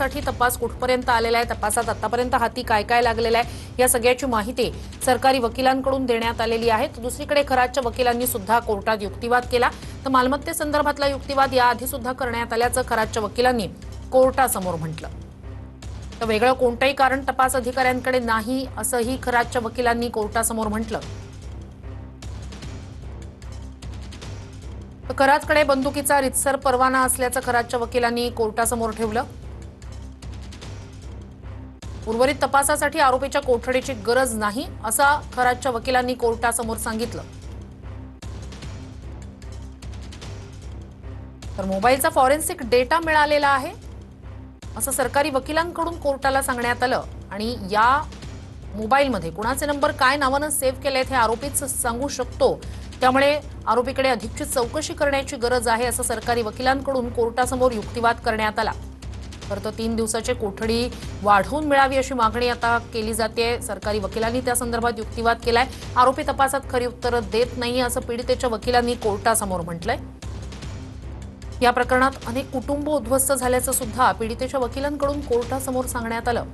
साठी तपास कुठपर्यंत आलेला आहे, तपासात आतापर्यंत हाती काय काय लागलेलं आहे, या सगळ्याची माहिती सरकारी वकिलांकडून देण्यात आलेली आहे। दुसरीकडे खरातच्या वकिलांनी सुद्धा कोर्टात युक्तिवाद केला। तर मालमत्तेसंदर्भातला युक्तिवाद याआधी सुद्धा करण्यात आल्याचं खरातच्या वकिलांनी कोर्टासमोर म्हटलं। तर वेगळं कोणतंही कारण तपास अधिकाऱ्यांकडे नाही असंही खरातच्या वकिलांनी कोर्टासमोर म्हटलं। खरातकडे बंदुकीचा रितसर परवाना असल्याचं खरातच्या वकिलांनी कोर्टासमोर ठेवलं। उर्वरित तपासासाठी आरोपीच्या कोठडीची गरज नाही असं खरातच्या वकिलांनी कोर्टासमोर सांगितलं। तर मोबाईलचा फॉरेन्सिक डेटा मिळालेला आहे असं सरकारी वकिलांकडून कोर्टाला सांगण्यात आलं आणि या मोबाईलमध्ये कुणाचे नंबर काय नावानं सेव्ह केलेत हे आरोपीच सांगू शकतो। त्यामुळे आरोपीकडे अधिकची चौकशी करण्याची गरज आहे असं सरकारी वकिलांकडून कोर्टासमोर युक्तिवाद करण्यात आला। तर 3 दिवसाची कोठडी वाढवून मिळावी अशी मागणी आता केली जाते। सरकारी वकिलांनी त्या संदर्भात युक्तिवाद केलाय। आरोपी तपासात खरी उत्तरं देत नाही असं पीडितेच्या वकिलांनी कोर्टासमोर म्हटलंय। या प्रकरणात अनेक कुटुंब उद्ध्वस्त झाल्याचं सुद्धा पीडितेच्या वकिलांकडून कोर्टासमोर सांगण्यात आलं।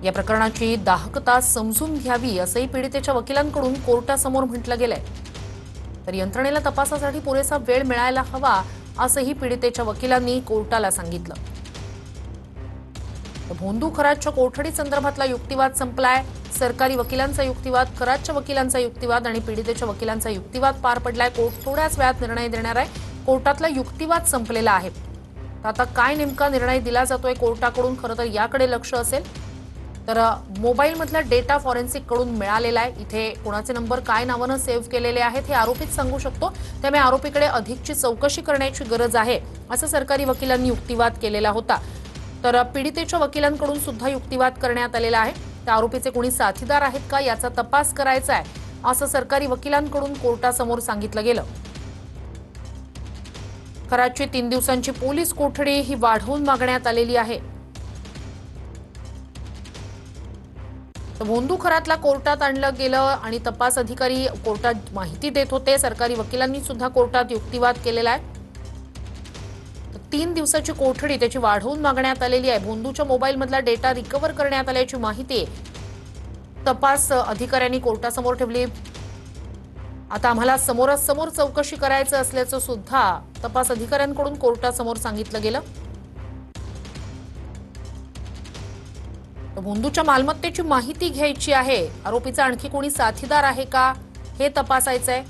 या प्रकरणाची दाहकता समजून घ्यावी असंही पीडितेच्या वकिलांकडून कोर्टासमोर म्हटलं गेलंय। तर यंत्रणेला तपासासाठी पुरेसा वेळ मिळायला हवा असंही पीडितेच्या वकिलांनी कोर्टाला सांगितलं। भोंदू खरातच्या कोठडी संदर्भातला युक्तिवाद संपलाय। सरकारी वकिलांचा युक्तिवाद, खरातच्या वकिलांचा युक्तिवाद आणि पीडितेच्या वकिलांचा युक्तिवाद पार पडलाय। कोर्ट थोड्याच वेळात निर्णय देणार आहे। कोर्टातला युक्तिवाद संपलेला आहे। आता काय नेमका निर्णय दिला जातोय कोर्टाकडून, खरं तर याकडे लक्ष असेल। तर मोबाईलमधला डेटा फॉरेन्सिक कडून मिळालेला आहे। इथे कोणाचे नंबर काय नावानं सेव्ह केलेले आहेत हे आरोपीच सांगू शकतो। त्यामुळे आरोपीकडे अधिकची चौकशी करण्याची गरज आहे असं सरकारी वकिलांनी युक्तिवाद केलेला होता। तर पीडितेच्या वकिलांकडून सुद्धा युक्तिवाद करण्यात आलेला आहे। त्या आरोपीचे कोणी साथीदार आहेत का याचा तपास करायचा आहे असं सरकारी वकिलांकडून कोर्टासमोर सांगितलं गेलं। खरातची 3 दिवसांची पोलीस कोठडी ही वाढवून मागण्यात आलेली आहे। भोंदू खरातला कोर्टात आणलं गेलं आणि तपास अधिकारी कोर्टात माहिती देत होते। सरकारी वकिलांनी सुद्धा कोर्टात युक्तिवाद केलेला आहे। 3 दिवसाची कोठडी त्याची वाढवून मागण्यात आलेली आहे। भोंदूच्या मोबाईलमधला डेटा रिकव्हर करण्यात आल्याची माहिती तपास अधिकाऱ्यांनी कोर्टासमोर ठेवली। आता आम्हाला समोरासमोर चौकशी करायचं असल्याचं सुद्धा तपास अधिकाऱ्यांकडून कोर्टासमोर सांगितलं गेलं। भोंदूच्या मालमत्तेची माहिती घ्यायची आहे। आरोपीचा आणखी कोणी साथीदार आहे का हे तपासायचंय।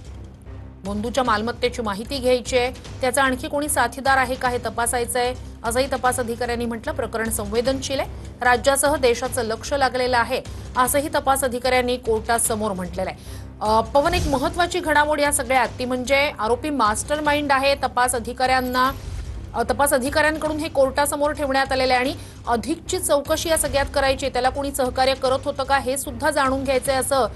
भोंदूच्या मालमत्तेची माहिती घ्यायची आहे, त्याचा आणखी कोणी साथीदार आहे का हे तपासायचंय असंही तपास अधिकाऱ्यांनी म्हटलं। प्रकरण संवेदनशील आहे, राज्यासह देशाचं लक्ष लागलेलं आहे असंही तपास अधिकाऱ्यांनी कोर्टासमोर म्हटलेलं आहे। पवन, एक महत्त्वाची घडामोड या सगळ्यात ती म्हणजे आरोपी मास्टर माइंड आहे। तपास अधिकाऱ्यांकडून हे कोर्टासमोर ठेवण्यात आलेले आहे आणि अधिकची चौकशी या सगळ्यात करायची। त्याला कोणी सहकार्य करत होतं का हे सुद्धा जाणून घ्यायचंय असं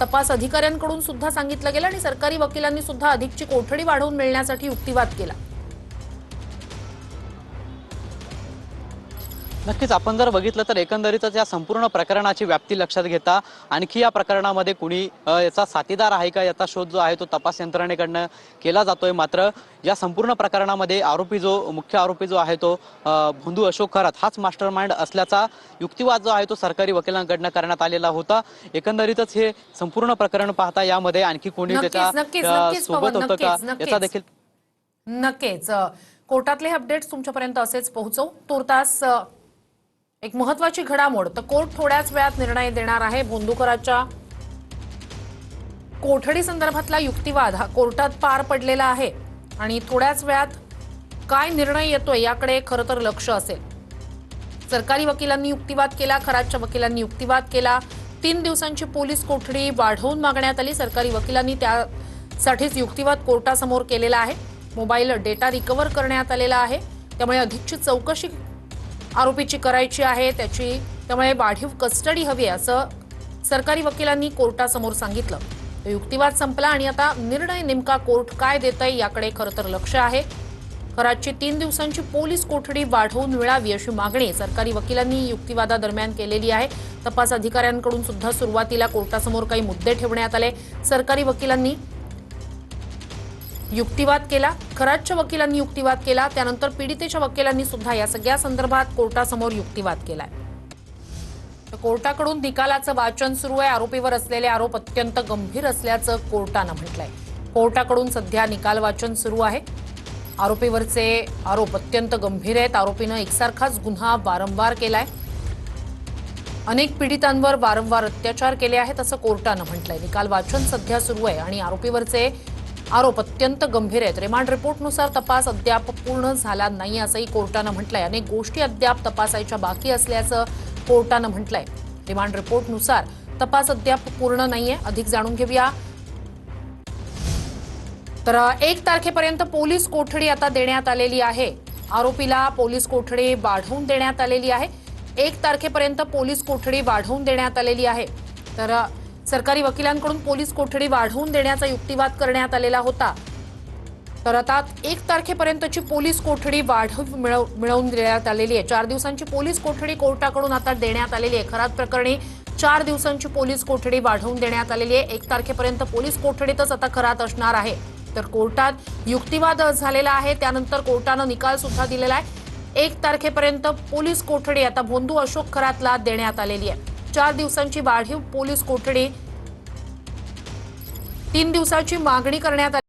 तपास अधिकाऱ्यांकडून सुद्धा सांगितलं गेलं आणि सरकारी वकिलांनी सुद्धा अधिकची कोठडी वाढवून मिळण्यासाठी युक्तिवाद केला। नक्कीच आपण जर बघितलं तर एकंदरीतच या संपूर्ण प्रकरणाची व्याप्ती लक्षात घेता आणखी या प्रकरणामध्ये कुणी याचा साथीदार आहे का याचा शोध जो आहे तो तपास यंत्रणेकडनं केला जातोय। मात्र या संपूर्ण प्रकरणामध्ये मुख्य आरोपी जो आहे तो भोंदू अशोक खरात हाच मास्टर माइंड असल्याचा युक्तिवाद जो आहे तो सरकारी वकिलांकडनं करण्यात आलेला होता। एकंदरीतच हे संपूर्ण प्रकरण पाहता यामध्ये आणखी कोणी त्याच्या सोबत होतं का याचा देखील नक्कीच कोर्टातले अपडेट्स तुमच्यापर्यंत असेच पोहोचवू। तुर्तास एक महत्त्वाची घडामोड, तर कोर्ट थोड्याच वेळात निर्णय देणार आहे। भोंदू खरातच्या कोठडी संदर्भातला युक्तिवाद हा कोर्टात पार पडलेला आहे आणि थोड्याच वेळात काय निर्णय येतोय याकडे खरं तर लक्ष असेल। सरकारी वकिलांनी युक्तिवाद केला, खरातच्या वकिलांनी युक्तिवाद केला। 3 दिवसांची पोलीस कोठडी वाढवून मागण्यात आली। सरकारी वकिलांनी त्यासाठीच युक्तिवाद कोर्टासमोर केलेला आहे। मोबाईल डेटा रिकव्हर करण्यात आलेला आहे, त्यामुळे अधिकची चौकशी आरोपीची करायची आहे त्यामुळे वाढीव कस्टडी हवी असं सरकारी वकिलांनी कोर्टासमोर सांगितलं। युक्तिवाद संपला आणि आता निर्णय नेमका कोर्ट काय देतंय याकडे खरं तर लक्ष आहे। खरातची 3 दिवसांची पोलीस कोठडी वाढवून मिळावी अशी मागणी सरकारी वकिलांनी युक्तिवादादरम्यान केलेली आहे। तपास अधिकाऱ्यांकडून सुद्धा सुरुवातीला कोर्टासमोर काही मुद्दे ठेवण्यात आले। सरकारी वकिलांनी युक्तिवाद केला, खरातच्या वकिलांनी युक्तिवाद केला, त्यानंतर पीडितेच्या वकिलांनी सुद्धा या सगळ्या संदर्भात कोर्टासमोर युक्तिवाद केलाय. तर कोर्टाकडून निकालाचं वाचन सुरू आहे. आरोपीवर असलेले आरोप अत्यंत गंभीर असल्याचं कोर्टानं म्हटलंय. कोर्टाकडून सध्या निकाल वाचन सुरू आहे. आरोपीवरचे आरोप अत्यंत गंभीर आहेत. आरोपीनं एकसारखाच गुन्हा वारंवार केलाय. अनेक पीडितांवर वारंवार अत्याचार केले आहेत असं कोर्टानं म्हटलंय. निकाल वाचन सध्या सुरू आहे आणि आरोपीवरचे आरोप अत्यंत गंभीर आहेत. रिमांड रिपोर्टनुसार तपास अद्याप पूर्ण झाला नाही असंही कोर्टानं म्हटलंय. अनेक गोष्टी अद्याप तपासायच्या बाकी असल्याचं कोर्टानं म्हटलंय. रिमांड रिपोर्टनुसार तपास अद्याप पूर्ण नाहीये. अधिक जाणून घेऊया. तर 1 तारखेपर्यंत पोलीस कोठडी आता देण्यात आलेली आहे. आरोपीला पोलीस कोठडी वाढवून देण्यात आलेली आहे. 1 तारखेपर्यंत पोलीस कोठडी वाढवून देण्यात आलेली आहे. तर सरकारी वकिलांकडून पोलीस कोठडी वाढवून देण्याचा युक्तिवाद करण्यात आलेला होता. तर आता 1 तारखेपर्यंतची पोलीस कोठडी मिळवून देण्यात आलेली आहे. 4 दिवसांची पोलीस कोठडी कोर्टाकडून आता देण्यात आलेली आहे. खरात प्रकरणी 4 दिवसांची पोलीस कोठडी वाढवून देण्यात आलेली आहे. 1 तारखेपर्यंत पोलीस कोठडीतच आता खरात असणार आहे. तर कोर्टात युक्तिवाद झालेला आहे. त्यानंतर कोर्टानं निकाल सुद्धा दिलेला आहे. 1 तारखेपर्यंत पोलीस कोठडी आता भोंदू अशोक खरातला देण्यात आलेली आहे. 4 दिवसांची वाढीव पोलीस कोठडी 3 दिवसाची मागणी करण्यात आली.